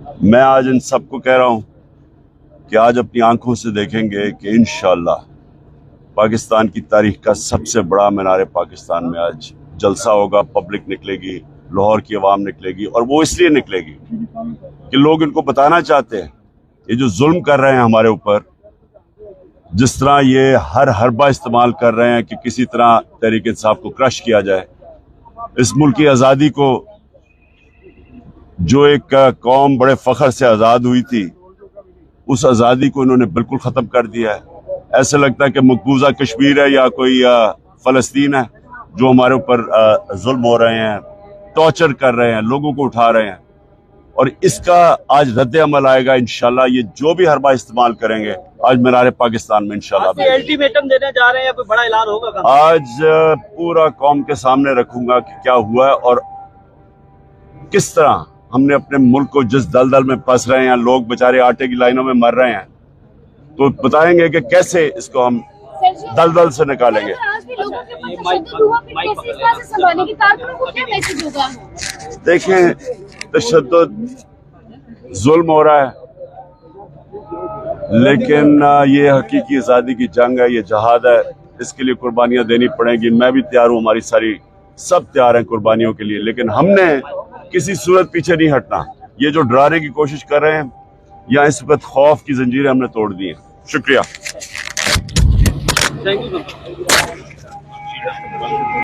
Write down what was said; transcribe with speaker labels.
Speaker 1: میں آج ان سب کو کہہ رہا ہوں کہ آج اپنی آنکھوں سے دیکھیں گے کہ انشاءاللہ پاکستان کی تاریخ کا سب سے بڑا مینار پاکستان میں آج جلسہ ہوگا، پبلک نکلے گی، لاہور کی عوام نکلے گی، اور وہ اس لیے نکلے گی کہ لوگ ان کو بتانا چاہتے ہیں یہ جو ظلم کر رہے ہیں ہمارے اوپر، جس طرح یہ ہر حربہ استعمال کر رہے ہیں کہ کسی طرح تحریک انصاف کو کرش کیا جائے، اس ملک کی آزادی کو جو ایک قوم بڑے فخر سے آزاد ہوئی تھی، اس آزادی کو انہوں نے بالکل ختم کر دیا ہے۔ ایسے لگتا ہے کہ مقبوضہ کشمیر ہے یا کوئی فلسطین ہے جو ہمارے اوپر ظلم ہو رہے ہیں، ٹارچر کر رہے ہیں، لوگوں کو اٹھا رہے ہیں، اور اس کا آج رد عمل آئے گا انشاءاللہ۔ یہ جو بھی حربہ استعمال کریں گے آج مینار پاکستان میں انشاءاللہ
Speaker 2: الٹیمیٹم دینے جا رہے ہیں یا کوئی بڑا اعلان ہوگا؟
Speaker 1: آج پورا قوم کے سامنے رکھوں گا کہ کیا ہوا ہے اور کس طرح ہم نے اپنے ملک کو جس دلدل میں پھنس رہے ہیں، لوگ بےچارے آٹے کی لائنوں میں مر رہے ہیں، تو بتائیں گے کہ کیسے اس کو ہم دلدل سے نکالیں گے۔ دیکھیں، تشدد ظلم ہو رہا ہے، لیکن یہ حقیقی آزادی کی جنگ ہے، یہ جہاد ہے، اس کے لیے قربانیاں دینی پڑیں گی۔ میں بھی تیار ہوں، ہماری سب تیار ہیں قربانیوں کے لیے، لیکن ہم نے کسی صورت پیچھے نہیں ہٹنا۔ یہ جو ڈرانے کی کوشش کر رہے ہیں یا اس وقت خوف کی زنجیریں ہم نے توڑ دی ہیں۔ شکریہ۔